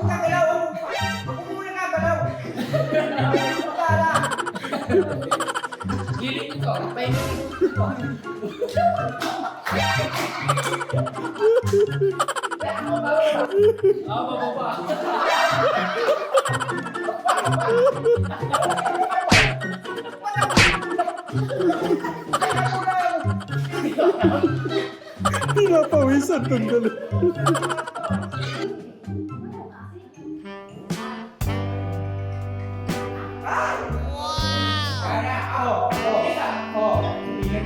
gagalaw. Ako muna gagalaw. Pagkala. Giling ito. Painin ito. Bababa. Pinapawisan tong dalawa.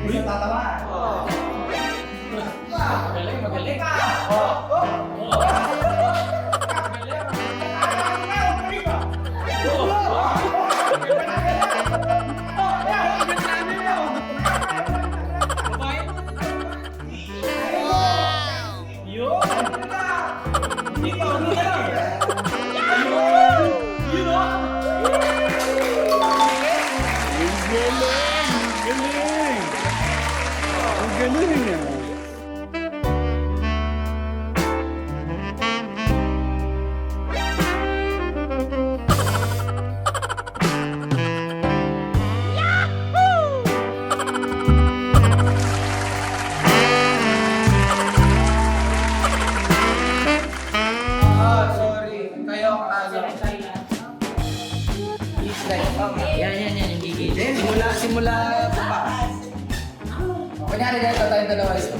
Hindi ka tatawa. Magaling, magaling. Ang galing niya. Sorry. Kayo Yan, yung gigil. Then, simula pa. Kunyari dito tayong dalawa ito.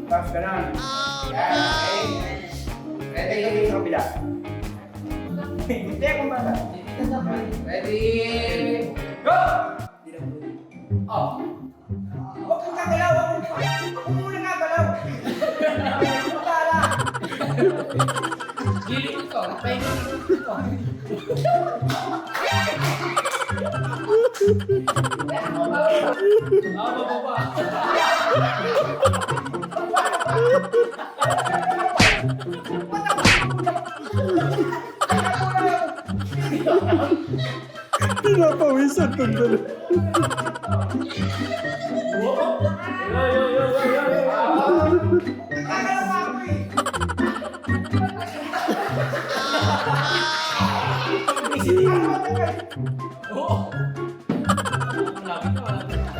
Tapos ka na. Ready ka dito sa kabila. Hindi akong bata. Ready? Go! Oh. Huwag kang gagalaw. Ako muna gagalaw. Pagkala. Giling ito. Painin ito. Bababa. Pinapawisan tong dalawa. Gagalaw ako eh. Isipin ka naman tagal. Oo. Malapit na, malapit na.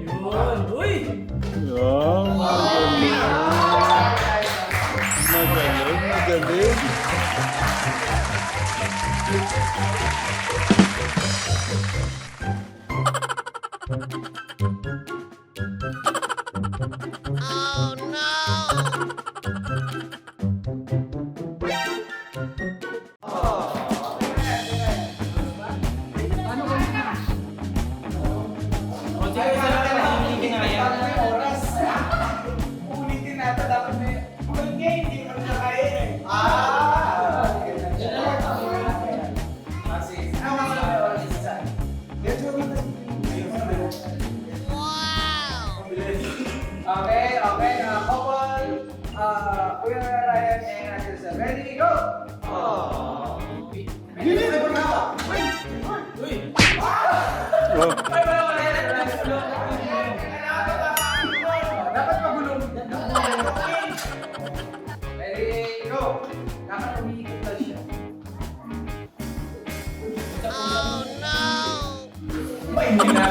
Yun. Uy! Magaling, magaling. Ulitin natin dapat may hindi kami nakain. Okay, okay. Couple, Kuya Ryan and Ate Sir. Ready, go! Uy! Oh, Dapat magulong. Ready, go! Dapat umiikot lang siya. Hindi na.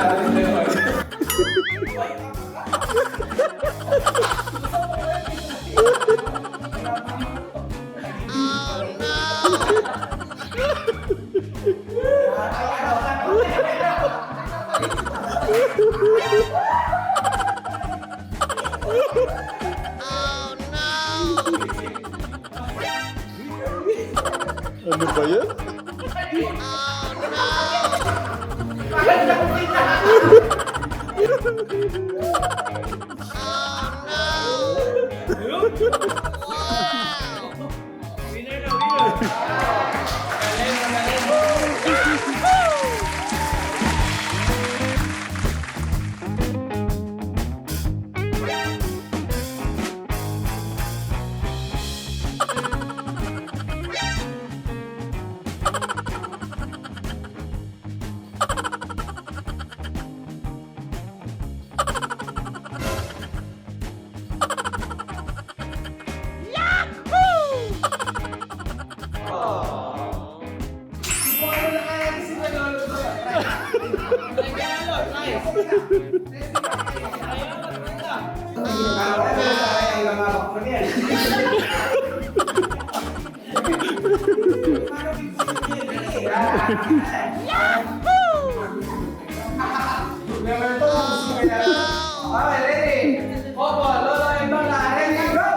Ano ba yan? Winner na, winner. Okay, ready? Opo, Lolo and Lola, ready, go!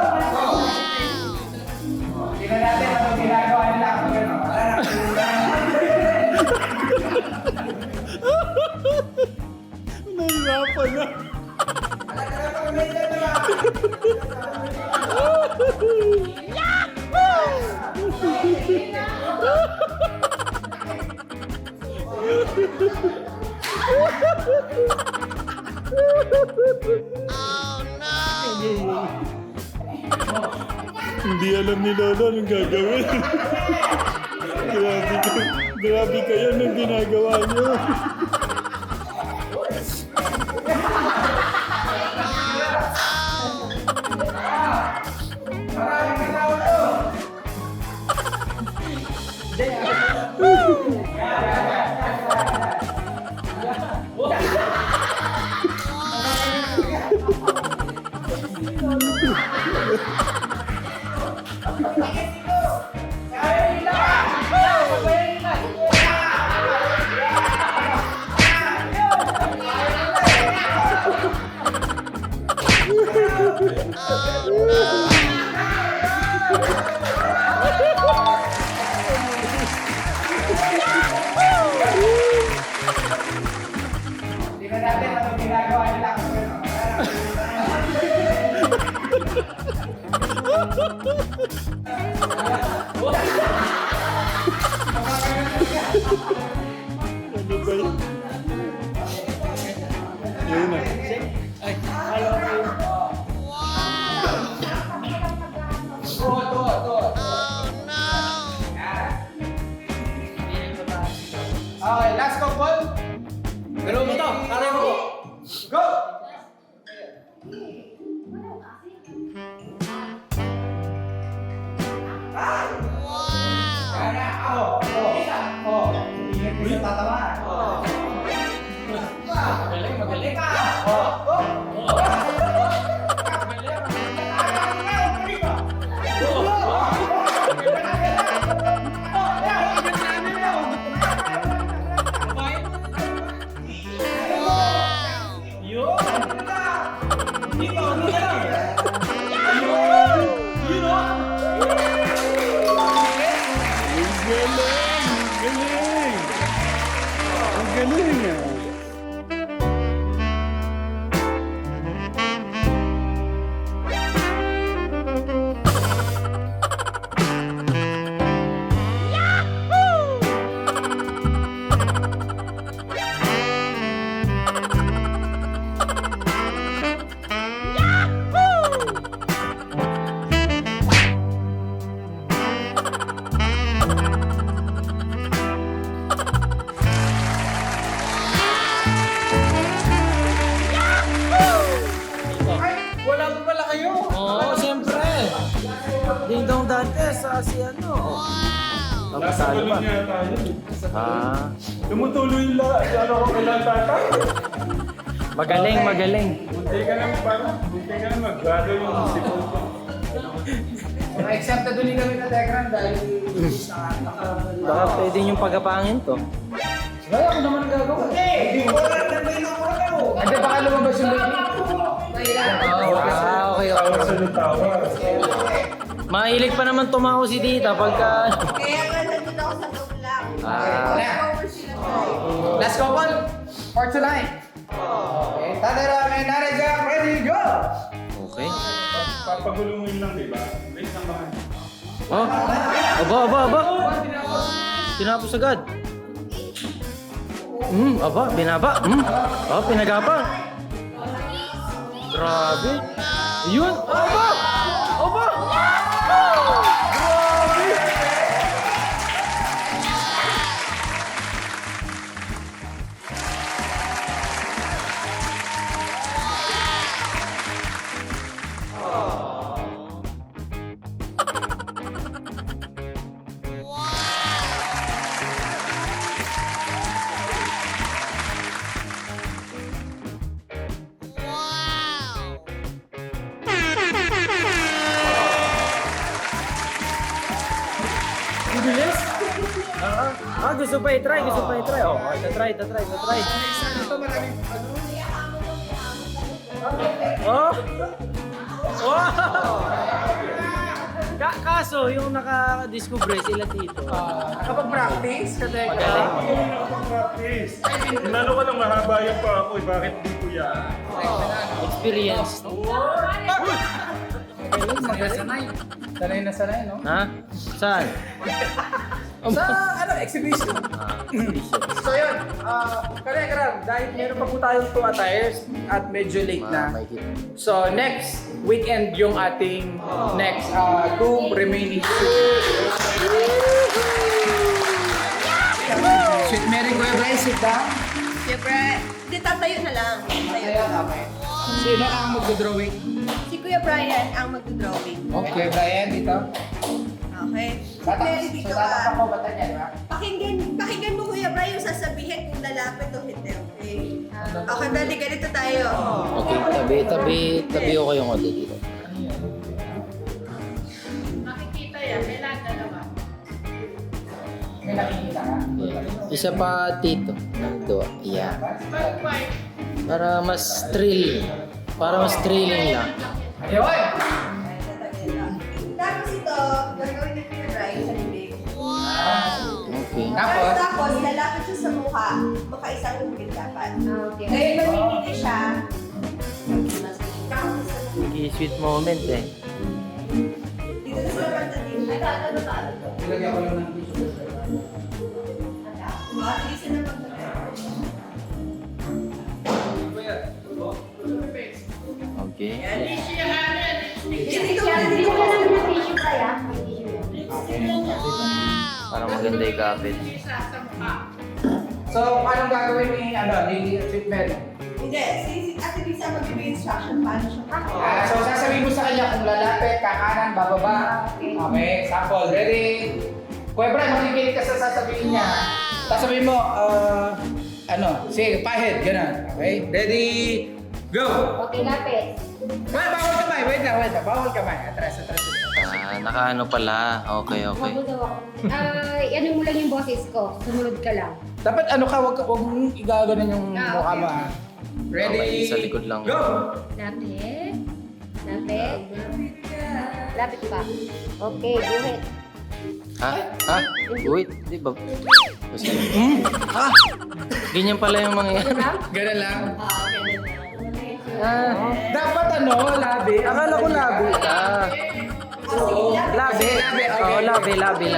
Tingnan natin ano ginagawa nila kapag ano. Nahirapan na. Hindi alam ni Lolo anong gagawin. Grabe kayo nung ginagawa niyo. Tingnan natin ano ginagawa nila kapag ano. Ano ba yun? Yun na. Ay, hello. Okay, last couple. Pero mo to, kaya mo. Go! Kaya, ingat mo sa tatawa. Magaling, magaling. Yun. Dito, ano yan? Yun. Yun, oh. Ang galing! Ang galing! Ang galing ah! Wala pa pala kayo. Oo, siyempre. Ding dong dante sa si ano. Wow! Tapos tayo ba? Ah. Tumutuloy ano ko kailan tatay. Magaling, magaling. Munti ka na mag-grado yung sipon ko. Exempted ulit kami na Tekram dahil Baka pwede yung pagapangin to. Gaya ako naman gagawin. Hindi ko lang nandito ako na ako. Hindi baka lumabas yung baby. Okay. Tawag sa lutawa. Mahilig pa naman tumawa si tita pagka... Kaya nga nandito ako sa loob lang. Over sila tayo. Last couple for tonight. Okay. Tatay Ram and Nanay Jack, ready, go! Okay. Papagulungin lang, di ba? Wait lang ba? Oh. Aba. Tinapos agad. Aba, binaba. Oh, pinagapa. Grabe. Yun. Aba. Grabe. Bilis. Gusto pa i-try. Oh, try. Oh! Wow! Kaso, yung naka-discover sila dito. Nakapag-practice ka, Tekram. Magaling. Ako yung nakapag-practice. Lalo ka lang mahaba yung pa ako eh. Bakit di ko yan? Experience. Sanay na sanay, no? Ha? Saan? Sa exhibition. Exhibition. So yun, Tekram, dahil meron pa po tayong 2 attires at medyo late na. So next weekend yung ating next 2 remaining shoots. Sweet Mary, Kuya Brian, sit down. Siyempre, hindi tatayo na lang. Tayo. Okay. Sino ang magdodrawing? Si Kuya Brian ang magdodrawing. Okay, Brian, dito. Okay. Mary, dito ka. ko ba tayo, di ba? Pakinggan mo Kuya Brian yung sasabihin kung lalapit o hindi. Okay. Okay, dali, ganito tayo. Okay, tabi ko kayong konti dito. Makikita yan, may lahat dalawa. May nakikita ka? Isa pa dito. Dua. Yeah. Para mas thrilling lang. Ayun! Tapos ito, gagawin ni Kuya Brian sa bibig. Okay. Tapos, lalapit siya sa mukha. Makaisang bibig dapat. Okay. Ngayon, mamimili siya. Tapos sa Sweet moment eh. dito na sa banda din. Ay, talo. Ilagyan ko lang ng tissue. Mabilis na magdala. Okay. Dito ka lang. Para maganda yung kapit. So, anong gagawin ni Sweet Mary? Hindi, si Ate Lisa magbibigay instruction paano siya. So, sasabihin mo sa kanya kung lalapit, kakanan, bababa. Okay, sample. Ready? Kuya Brian, makikinig ka sa sasabihin niya. Sasabihin mo, sige, pahid, gano'n. Okay, ready? Go! Okay, lapit. Bawal kamay, wait lang. Bawal kamay. Atras. Nakaano pala. Okay. Mabudaw ako. Ano mo lang yung boses ko. Sumunod ka lang. Dapat wag mong igaganon yung mukha mo. ha? Ready? Okay, sa likod lang. Go! Lapit. Lapit pa. Okay, buhit. Ha? Wait, di ba? Ganyan pala yung mga yan. Ganun lang. Ah, Dapat labi. akala ko labi. Labi. Oo, labi.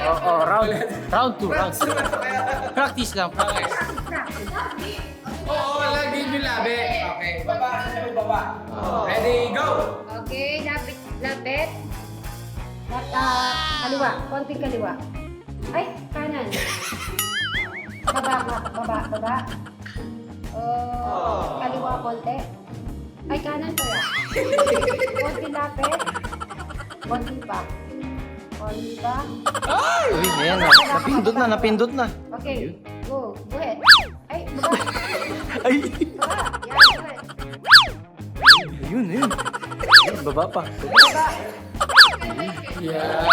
Oo, round 2. Practice lang. Oo, lagi yung labi. Okay, baba. Ready, go! Okay, lapit. Kaliwa. Konting kaliwa. Ay, kanan. Baba. Kaliwa konti. Ay, kanan pala. Konti lapit. Konti pa. Uy, ayan na. Napindot na. Okay, go. Ay! Yan, Ayun, ayun. Ayun, baba pa. Yeah.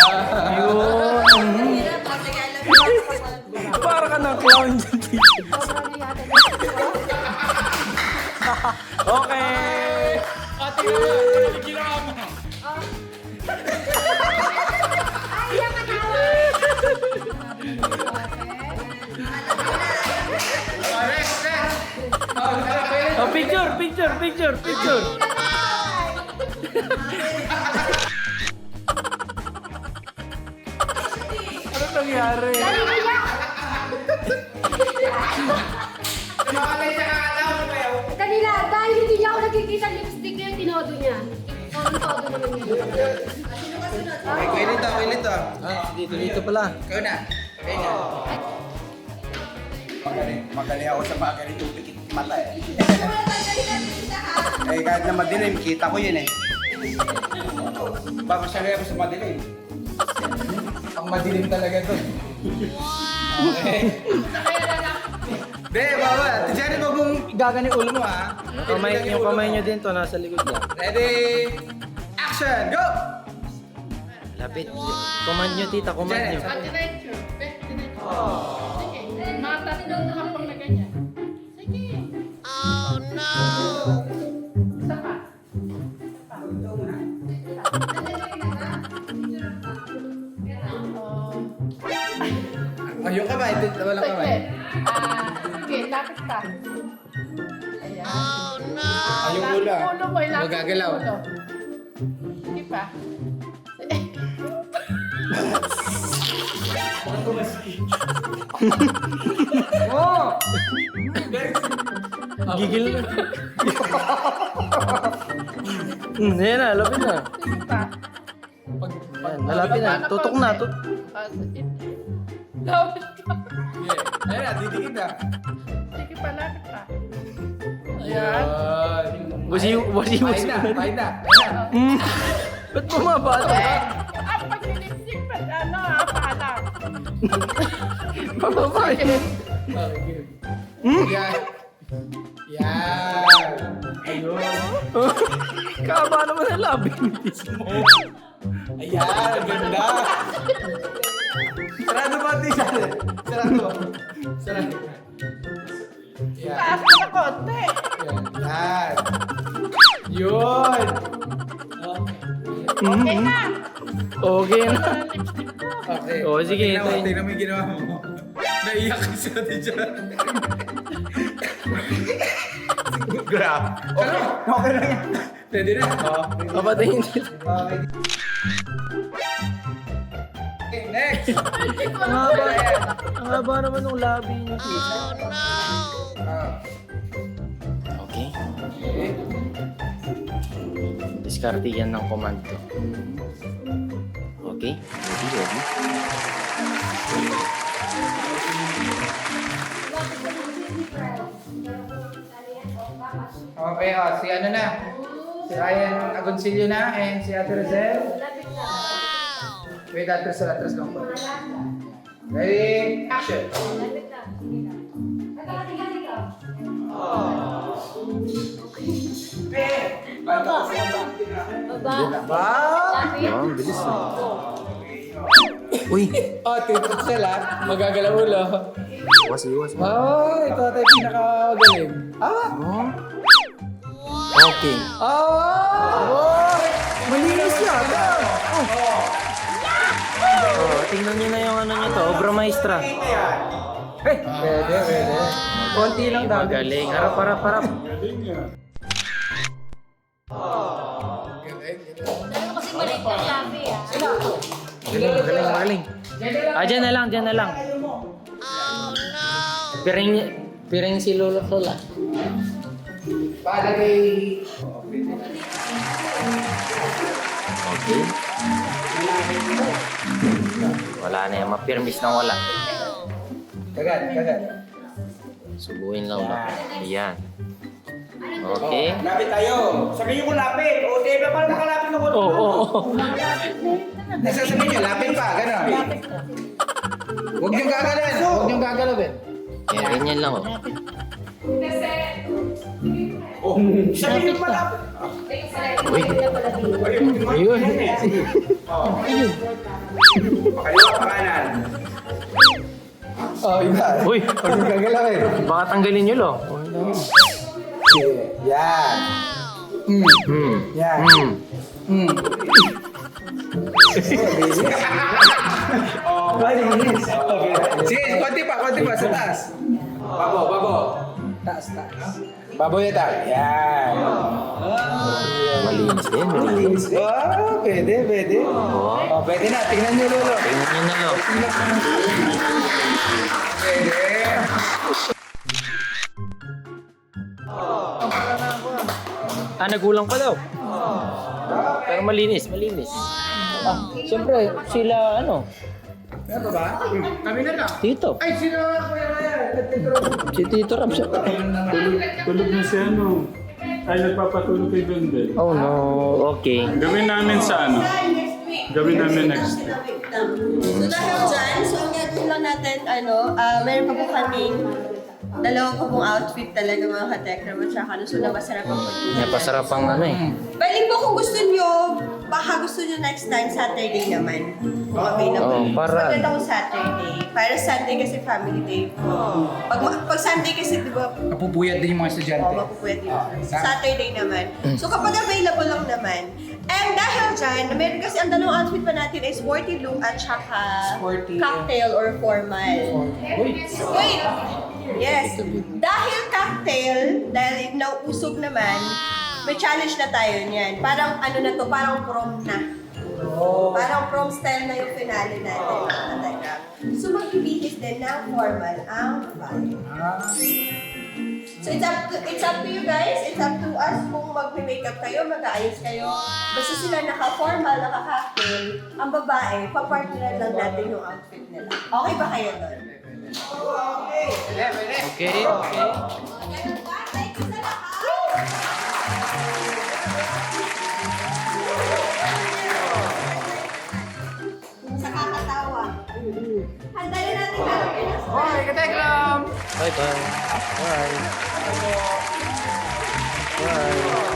Ayun. Hirap kasi alam mo. Para ka ng clown dyan, tito. Sobra na yata dito. Okay! Ate ko, ano ginawa mo? Ay, yan ka tawa! Next, next. Oh, tara, pwede. Oh, picture, picture, picture, picture. Ano nangyari? Dali kaya! Tumakalay siya kakalaw mo kayo. Kanila, dahil hindi niya ako nakikita lipstick niya, tinodo niya. Todo naman niya. Okay, kuya nito. Dito pala. Ikaw na. Okay na. Magaling ako sa mga ganito pikit mata eh. Eh kahit na madilim, kita ko yun eh. Baka masyari ako sa madilim. Ang madilim talaga to. Okay. Be, baba. Diyan mo mong gagani ulo mo ha. Yung kamay nyo din to, nasa likod niya. Ready? Action! Go! Lapit. Command nyo, tita, command nyo. Oh, yung kamay. Walang kamay. Sige, lapit ka. Ayan. Ah, yung ulo. Ulo mo, ilapit Magagalaw. yung ulo. Sige pa. Oh! Gigil na. Yan na, lapit na. Sige pa. Yan, malapit na. Tutok na. Lapit ka. Yeah. Ayun na, didikit na. Sige pa, lapit pa. Ayan. Wasi. Pahin na, pahin na. Pahin na. Ba't bumabata ka? Pag nilisik pa, paalam. Pababay. Yan. Yan. Ayun. Kaba naman ang labi mismo. Ayan, ang ganda. Sarado ba ito isa? Sarado. Sarado. Yan. Taas ka na konti. Yan. Yun. Okay na. Okay na. Lipstick mo. Okay. Oh, sige, Tingnan mo, hintayin. tingnan mo yung ginawa mo. Naiyak ka siya dyan. Grab. Okay. Okay na yan. Pwede na. Oh. Papatayin dito. Okay. Okay, next. Ang haba. Ang haba naman ng labi niyo, tita. Ah. Okay. Okay. Diskarte yan ng command to. Okay. Ready. Okay, si ano na? Si Ryan Agoncillo na and si Ate Rosel. Wait, atras lang po. Ready? Action! Yan, bilis na. Uy! Oh, titok sila. Magagalaw ulo. Iwas. Oh, ito tayo pinakagaling. Oh. Okay. Oh! Malinis yan. Oh, tingnan niyo na yung ano nyo to, Obra Maestra. Hey! Pwede. Konti lang daw. Magaling. Harap. Kasi maliit ang labi ah. Magaling. Dyan na lang. Piring si Lolo Lola. Palagay. Okay. Wala na yan. Mapirmis na wala. Kagat. Subuin lang. Ayan. Okay. Lapit tayo. Sabihin ko lapit. O, di ba parang nakalapit ako? Oo. Nasasabihin niyo, lapit pa. Gano'n. Huwag niyong gagalawin. Yan, ganyan lang oh. Oh, sabihin mo malapit. Ayun. Kaliwa pa kanan. Oh, iba. Uy, Huwag yung gagalawin. baka tanggalin nyo lo. Yan. Yan. Oh, malinis. Okay. Sige, konti pa, sa taas. Babo. Taas. Baboy na tayo. Yan. Malinis din, malinis. Malinis. Oh, pwede. Oh, pwede na. Tingnan nyo, Lolo. Tingnan nyo na lo. Pwede. Ah, nagulang pa daw. Pero malinis. Siyempre, sila ano, Ano ba? Kami na lang. Tito. Ay, sino nga Kuya Ryan? Si Tito Ram siya. Tulog na si ano. Ay, nagpapatulog kay Bende. Oh no, okay. Gawin namin sa ano. Next week. Gawin namin next week. So dahil dyan, so ang gagawin lang natin, meron pa po kaming dalawa pa pong outfit talaga mga katekram at saka so na masarap ang pagkain. Napasarap ang ano eh. Pwede po kung gusto nyo, baka gusto nyo next time, Saturday naman. Kung available. Oo, para- Maganda ko Saturday. Para Sunday kasi family day po. Pag Sunday kasi, di ba, Napupuyat din yung mga estudyante. mapupwede yun. Saturday naman. So kapag available lang naman. And dahil dyan, meron kasi ang dalawang outfit pa natin ay sporty look at saka Sporty. cocktail or formal. Wait! Yes. Dahil cocktail, dahil nauusog naman, may challenge na tayo niyan. Parang ano na to, parang prom na. Parang prom style na yung finale natin. mga katekram. So magbibihis din ng formal ang vibe. So it's up to you guys, it's up to us kung mag-makeup kayo, mag-aayos kayo. Basta sila naka-formal, naka-cocktail, ang babae, papartneran lang natin yung outfit nila. Okay ba kayo doon? Okay. Ganun ba? Thank you sa lahat! Sa kakatawa. Handa na natin natin. Okay, katekram! Bye-bye. Bye. Bye.